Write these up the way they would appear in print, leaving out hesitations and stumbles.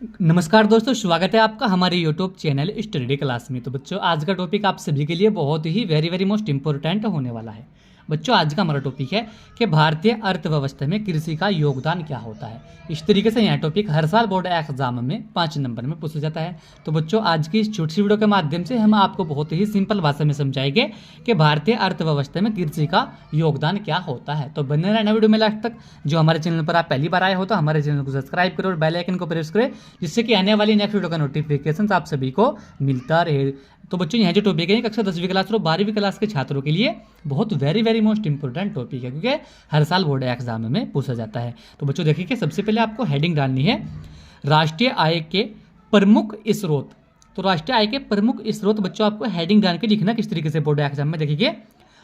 नमस्कार दोस्तों, स्वागत है आपका हमारे यूट्यूब चैनल स्टडी क्लास में। तो बच्चों, आज का टॉपिक आप सभी के लिए बहुत ही वेरी मोस्ट इंपॉर्टेंट होने वाला है। बच्चों, आज का हमारा टॉपिक है कि भारतीय अर्थव्यवस्था में कृषि का योगदान क्या होता है। इस तरीके से यह टॉपिक हर साल बोर्ड एग्जाम में 5 नंबर में पूछा जाता है। तो बच्चों, आज की इस छोटी सी वीडियो के माध्यम से हम आपको बहुत ही सिंपल भाषा में समझाएंगे कि भारतीय अर्थव्यवस्था में कृषि का योगदान क्या होता है। तो बने रहना वीडियो में लास्ट तक। जो हमारे चैनल पर आप पहली बार आए हो तो हमारे चैनल को सब्सक्राइब करो और बेल आइकन को प्रेस करें, जिससे कि आने वाली नेक्स्ट वीडियो का नोटिफिकेशन आप सभी को मिलता रहे। तो बच्चों, यह जो टॉपिक है कक्षा 10वीं क्लास और 12वीं क्लास के छात्रों के लिए बहुत वेरी मोस्ट इंपॉर्टेंट टॉपिक है, क्योंकि हर साल बोर्ड एग्जाम में पूछा जाता है। तो बच्चों देखिए कि सबसे पहले आपको हेडिंग डालनी है राष्ट्रीय आय के प्रमुख स्रोत। तो राष्ट्रीय आय के प्रमुख स्रोत बच्चों आपको हेडिंग डाल के लिखना किस तरीके से बोर्ड एग्जाम में। देखिए,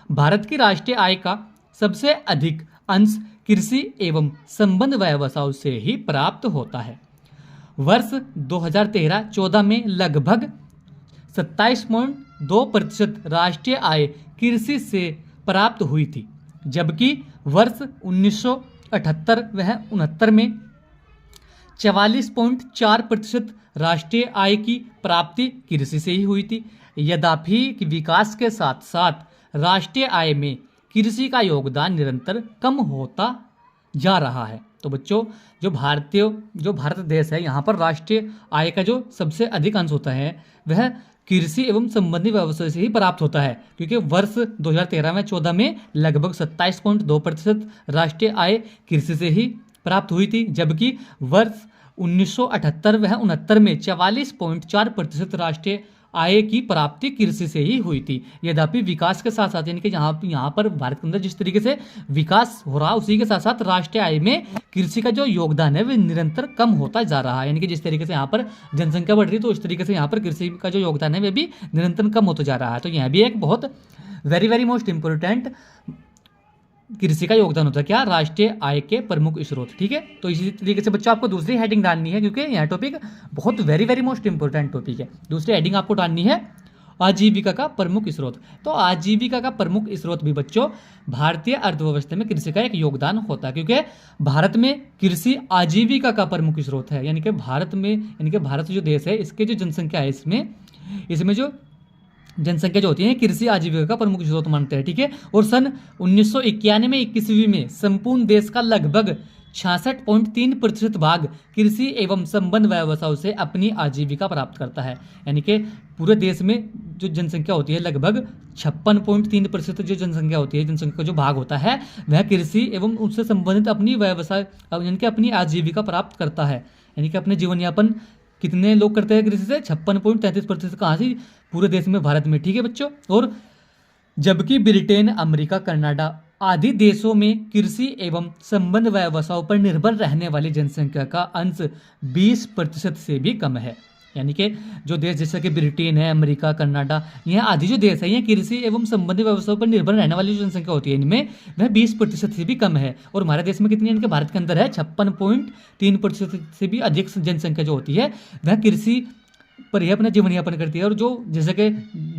भारत की राष्ट्रीय आय का सबसे अधिक अंश कृषि एवं संबंध व्यवसायों से ही प्राप्त होता है। वर्ष 2013-14 में लगभग 27.2% राष्ट्रीय आय कृषि से प्राप्त हुई थी, जबकि वर्ष 1978 व 69 में 44.4% राष्ट्रीय आय की प्राप्ति कृषि से ही हुई थी। यद्यपि विकास के साथ साथ राष्ट्रीय आय में कृषि का योगदान निरंतर कम होता जा रहा है। तो बच्चों, जो भारत देश है, यहाँ पर राष्ट्रीय आय का जो सबसे अधिक अंश होता है वह कृषि एवं संबंधी व्यवसाय से ही प्राप्त होता है, क्योंकि वर्ष 2013 में 14 में लगभग 27.2% राष्ट्रीय आय कृषि से ही प्राप्त हुई थी, जबकि वर्ष 1978 व 69 में 44.4% राष्ट्रीय आय की प्राप्ति कृषि से ही हुई थी। यद्यपि विकास के साथ साथ, यानी कि यहाँ पर भारत के अंदर जिस तरीके से विकास हो रहा है उसी के साथ साथ राष्ट्रीय आय में कृषि का जो योगदान है वह निरंतर कम होता जा रहा है। यानी कि जिस तरीके से यहाँ पर जनसंख्या बढ़ रही है तो उस तरीके से यहाँ पर कृषि का जो योगदान है वह भी निरंतर कम होता जा रहा है। तो यह भी एक बहुत वेरी मोस्ट इंपॉर्टेंट कृषि का योगदान होता है, क्या, राष्ट्रीय आय के प्रमुख स्रोत। ठीक है, तो इसी तरीके से बच्चों आपको दूसरी हेडिंग डालनी है, क्योंकि यह टॉपिक बहुत वेरी मोस्ट इंपॉर्टेंट टॉपिक है। दूसरी हेडिंग आपको डालनी है आजीविका का प्रमुख स्रोत। तो आजीविका का प्रमुख स्रोत भी बच्चों भारतीय अर्थव्यवस्था में कृषि का एक योगदान होता है, क्योंकि भारत में कृषि आजीविका का प्रमुख स्रोत है। यानी कि भारत जो देश है इसके जो जनसंख्या है इसमें जो जनसंख्या जो होती है कृषि आजीविका का प्रमुख स्रोत मानते हैं। ठीक है, और सन 1991 में संपूर्ण देश का लगभग 66.3% भाग कृषि एवं संबंध व्यवसायों से अपनी आजीविका प्राप्त करता है। यानी कि पूरे देश में जो जनसंख्या होती है लगभग 56.3% जो जनसंख्या होती है, जनसंख्या का जो भाग होता है वह कृषि एवं उससे संबंधित अपनी व्यवसाय यानी कि अपनी आजीविका प्राप्त करता है। यानी कि अपने जीवन यापन कितने लोग करते हैं कृषि से? 56.33%। कहाँ से? पूरे देश में, भारत में। ठीक है बच्चों, और जबकि ब्रिटेन, अमेरिका, कनाडा आदि देशों में कृषि एवं संबंध व्यवसायों पर निर्भर रहने वाली जनसंख्या का अंश 20% से भी कम है। यानी कि जो देश जैसे कि ब्रिटेन है, अमेरिका, कनाडा, यह आदि जो देश है यह कृषि एवं संबंधी व्यवसायों पर निर्भर रहने वाली जो जनसंख्या होती है इनमें वह 20% से भी कम है। और हमारे देश में कितनी, इनके भारत के अंदर है 56.3% से भी अधिक जनसंख्या जो होती है वह कृषि पर ही अपना जीवन यापन करती है। और जो जैसे कि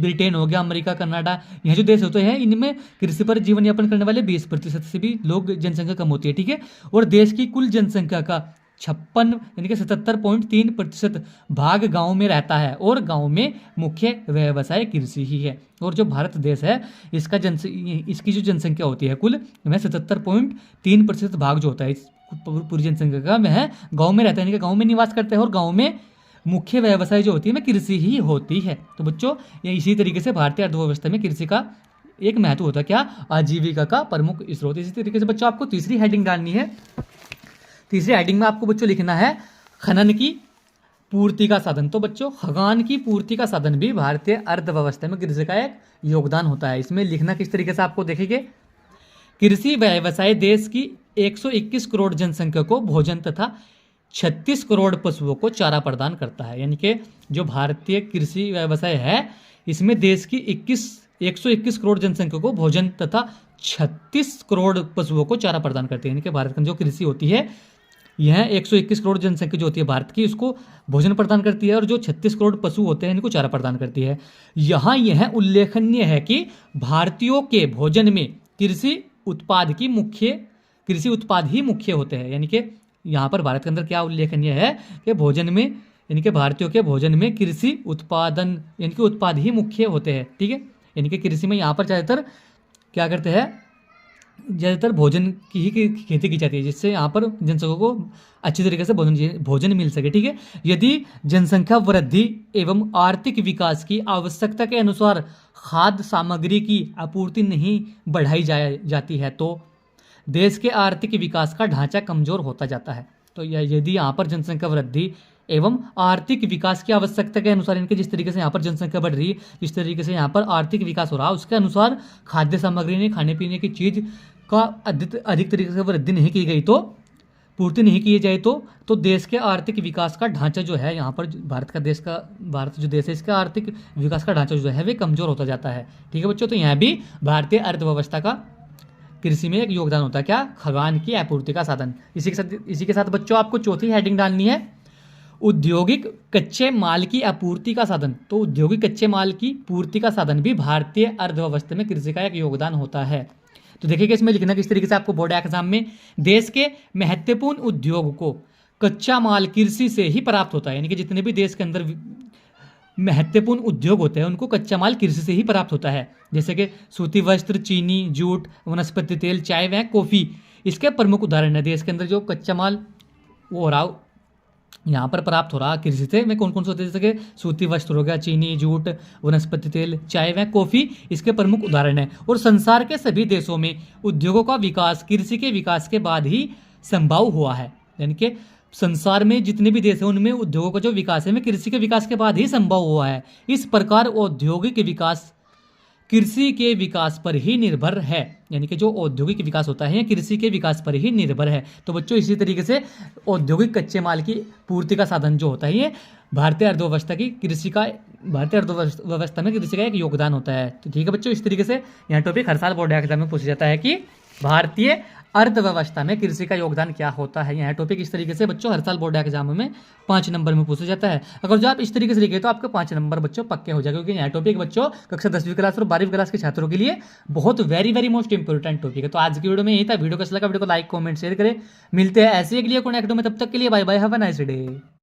ब्रिटेन हो गया, अमेरिका, कनाडा, यह जो देश होते हैं इनमें कृषि पर जीवन यापन करने वाले 20% से भी लोग जनसंख्या कम होती है। ठीक है, और देश की कुल जनसंख्या का 77.3% भाग गांव में रहता है, और गांव में मुख्य व्यवसाय कृषि ही है। और जो भारत देश है इसकी जो जनसंख्या होती है कुल, वह 77.3% भाग जो होता है पूरी जनसंख्या का वह गाँव में रहता है, यानी कि गाँव में निवास करते हैं, और गाँव में मुख्य व्यवसाय जो होती है वह कृषि ही होती है। तो बच्चों, ये इसी तरीके से भारतीय अर्थव्यवस्था में कृषि का एक महत्व होता है, क्या, आजीविका का प्रमुख स्रोत। इसी तरीके से बच्चों आपको तीसरी हेडिंग डालनी है। तीसरी हेडिंग में आपको बच्चों लिखना है खनन की पूर्ति का साधन। तो बच्चों, खदान की पूर्ति का साधन भी भारतीय अर्थव्यवस्था में कृषि का एक योगदान होता है। इसमें लिखना किस तरीके से आपको देखेंगे, कृषि व्यवसाय देश की 121 करोड़ जनसंख्या को भोजन तथा 36 करोड़ पशुओं को चारा प्रदान करता है। यानी कि जो भारतीय कृषि व्यवसाय है इसमें देश की 121 करोड़ जनसंख्या को भोजन तथा 36 करोड़ पशुओं को चारा प्रदान करती है। यानी कि भारत की जो कृषि होती है यह 121 करोड़ जनसंख्या जो होती है भारत की उसको भोजन प्रदान करती है, और जो 36 करोड़ पशु होते हैं इनको चारा प्रदान करती है। यहाँ यह उल्लेखनीय है कि भारतीयों के भोजन में कृषि उत्पाद ही मुख्य होते हैं। यानी कि यहाँ पर भारत के अंदर क्या उल्लेखनीय है कि भोजन में यानी कि भारतीयों के भोजन में कृषि उत्पादन यानी कि उत्पाद ही मुख्य होते हैं। ठीक है, यानी कि कृषि में यहाँ पर ज़्यादातर क्या करते हैं, ज़्यादातर भोजन की ही खेती की जाती है, जिससे यहाँ पर जनसंख्या को अच्छी तरीके से भोजन मिल सके। ठीक है, यदि जनसंख्या वृद्धि एवं आर्थिक विकास की आवश्यकता के अनुसार खाद्य सामग्री की आपूर्ति नहीं बढ़ाई जाती है तो देश के आर्थिक विकास का ढांचा कमजोर होता जाता है। तो यदि यहाँ पर जनसंख्या वृद्धि एवं आर्थिक विकास की आवश्यकता के अनुसार, इनके जिस तरीके से यहाँ पर जनसंख्या बढ़ रही है, जिस तरीके से यहाँ पर आर्थिक विकास हो रहा है, उसके अनुसार खाद्य सामग्री ने खाने पीने की चीज़ का अधिक तरीके से वृद्धि नहीं की गई, तो पूर्ति नहीं की जाए तो देश के आर्थिक विकास का ढांचा जो है, यहाँ पर भारत जो देश है इसका आर्थिक विकास का ढांचा जो है वे कमजोर होता जाता है। ठीक है बच्चों, तो यहाँ भी भारतीय अर्थव्यवस्था का कृषि में एक योगदान होता है, क्या, खाद्यान्न की आपूर्ति का साधन। इसी के साथ बच्चों आपको चौथी हेडिंग डालनी है, औद्योगिक कच्चे माल की आपूर्ति का साधन। तो औद्योगिक कच्चे माल की पूर्ति का साधन भी भारतीय अर्थव्यवस्था में कृषि का एक योगदान होता है। तो देखिएगा इसमें लिखना किस तरीके से आपको बोर्ड एग्जाम में, देश के महत्वपूर्ण उद्योग को कच्चा माल कृषि से ही प्राप्त होता है, यानी कि जितने भी देश के अंदर महत्वपूर्ण उद्योग होते हैं उनको कच्चा माल कृषि से ही प्राप्त होता है, जैसे कि सूती वस्त्र, चीनी, जूट, वनस्पति तेल, चाय व कॉफ़ी इसके प्रमुख उदाहरण है। देश के अंदर जो कच्चा माल वो हो रहा यहाँ पर प्राप्त हो रहा कृषि से में कौन कौन से होते हैं, जैसे कि सूती वस्त्र हो गया, चीनी, जूट, वनस्पति तेल, चाय व कॉफ़ी इसके प्रमुख उदाहरण है। और संसार के सभी देशों में उद्योगों का विकास कृषि के विकास के बाद ही संभव हुआ है, यानी कि संसार में जितने भी देश हैं उनमें उद्योगों का जो विकास है वे कृषि के विकास के बाद ही संभव हुआ है। इस प्रकार औद्योगिक विकास कृषि के विकास पर ही निर्भर है, यानी कि जो औद्योगिक विकास होता है कृषि के विकास पर ही निर्भर है। तो बच्चों इसी तरीके से औद्योगिक कच्चे माल की पूर्ति का साधन जो होता है ये भारतीय अर्थव्यवस्था में कृषि का एक योगदान होता है। तो ठीक है बच्चों, इस तरीके से यहाँ टॉपिक हर साल बोर्ड एग्जाम में पूछा जाता है कि भारतीय अर्थव्यवस्था में कृषि का योगदान क्या होता है। यह टॉपिक इस तरीके से बच्चों हर साल बोर्ड एग्जाम में 5 नंबर में पूछा जाता है। अगर जो आप इस तरीके से लिखे तो आपके 5 नंबर बच्चों पक्के हो जाएगा, क्योंकि यह टॉपिक बच्चों कक्षा 10वीं क्लास और 12वीं क्लास के छात्रों के लिए बहुत वेरी मोस्ट इंपॉर्टेंट टॉपिक है। तो आज की वीडियो में यही था। वीडियो कैसा लगा, वीडियो को लाइक कमेंट शेयर करें। मिलते हैं ऐसे एक लिए कौन एक्टो में, तब तक के लिए bye bye, have a nice day.